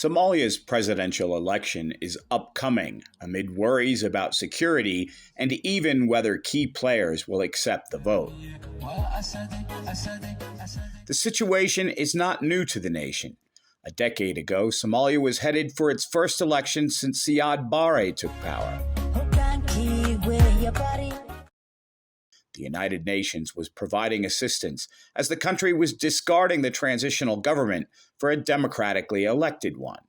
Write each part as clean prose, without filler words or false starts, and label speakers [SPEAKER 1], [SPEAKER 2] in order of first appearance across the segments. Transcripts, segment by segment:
[SPEAKER 1] Somalia's presidential election is upcoming amid worries about security and even whether key players will accept the vote. The situation is not new to the nation. A decade ago, Somalia was headed for its first election since Siad Barre took power. The United Nations was providing assistance as the country was discarding the transitional government for a democratically elected one.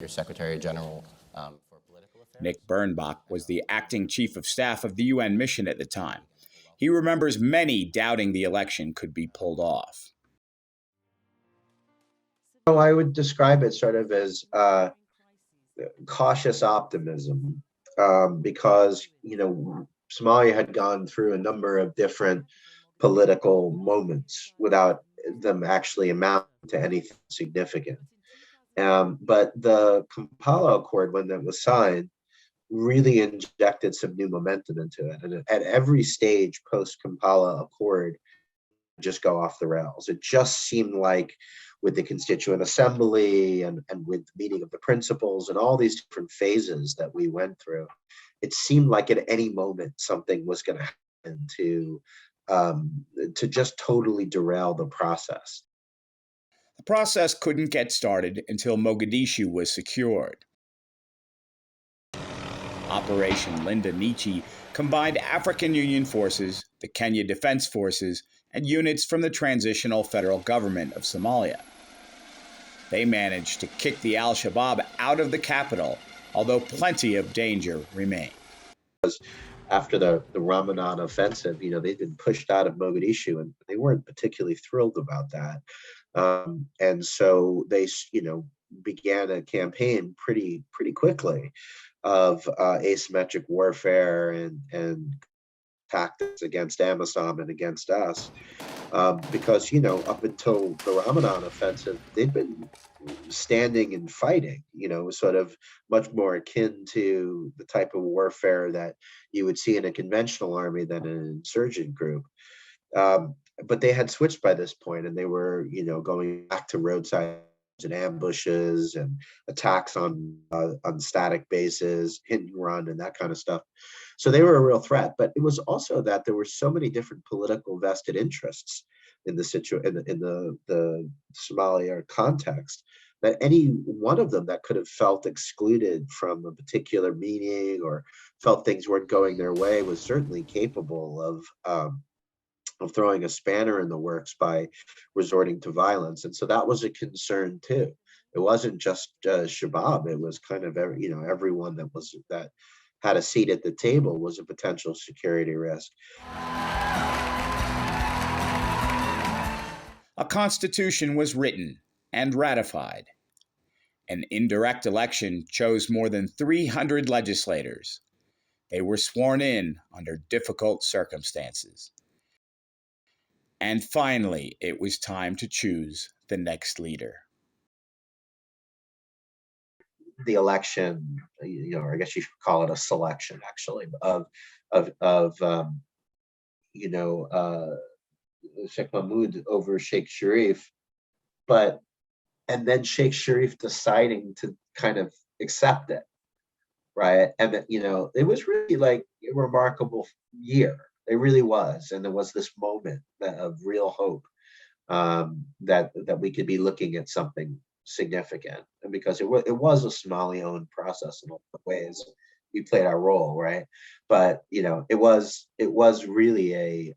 [SPEAKER 2] Your Secretary General for Political Affairs.
[SPEAKER 1] Nick Birnbach was the acting chief of staff of the UN mission at the time. He remembers many doubting the election could be pulled off.
[SPEAKER 3] I would describe it sort of as cautious optimism because, Somalia had gone through a number of different political moments without them actually amounting to anything significant. But the Kampala Accord, when that was signed, really injected some new momentum into it. And at every stage post-Kampala Accord, just go off the rails. It just seemed like with the Constituent Assembly and with the meeting of the principals and all these different phases that we went through, it seemed like at any moment something was going to happen to just totally derail the process.
[SPEAKER 1] The process couldn't get started until Mogadishu was secured. Operation Linda Nietzsche combined African Union forces, the Kenya Defense Forces, and units from the transitional federal government of Somalia. They managed to kick the al-Shabaab out of the capital, although plenty of danger remained.
[SPEAKER 3] After the Ramadan offensive, they'd been pushed out of Mogadishu, and they weren't particularly thrilled about that. And so they, began a campaign pretty quickly of asymmetric warfare and tactics against Amisom and against us, because up until the Ramadan offensive, they'd been standing and fighting, sort of much more akin to the type of warfare that you would see in a conventional army than an insurgent group. But they had switched by this point, and they were, going back to roadside and ambushes and attacks on static bases, hit and run, and that kind of stuff. So they were a real threat. But it was also that there were so many different political vested interests in the Somalia context that any one of them that could have felt excluded from a particular meeting or felt things weren't going their way was certainly capable of throwing a spanner in the works by resorting to violence. And so that was a concern too. It wasn't just Shabab. It was kind of everyone that had a seat at the table was a potential security risk.
[SPEAKER 1] A constitution was written and ratified. An indirect election chose more than 300 legislators. They were sworn in under difficult circumstances. And finally, it was time to choose the next leader.
[SPEAKER 3] The election, or I guess you should call it a selection, actually, of Sheikh Mahmoud over Sheikh Sharif, and then Sheikh Sharif deciding to kind of accept it, right? And that, it was really like a remarkable year. It really was, and there was this moment of real hope that we could be looking at something significant, and because it was a Somali-owned process in a lot of ways. We played our role, right? But it was really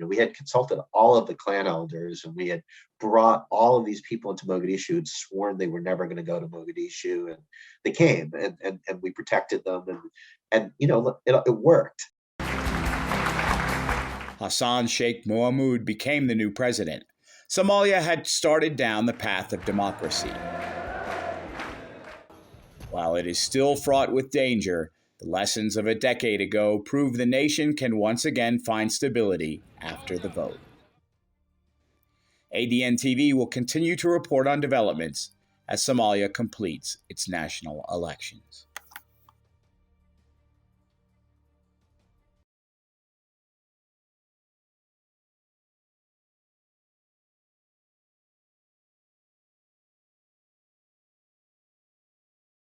[SPEAKER 3] we had consulted all of the clan elders, and we had brought all of these people into Mogadishu who'd sworn they were never going to go to Mogadishu, and they came, and we protected them, and it worked.
[SPEAKER 1] Hassan Sheikh Mohamud became the new president. Somalia had started down the path of democracy. While it is still fraught with danger, the lessons of a decade ago prove the nation can once again find stability after the vote. ADN TV will continue to report on developments as Somalia completes its national elections.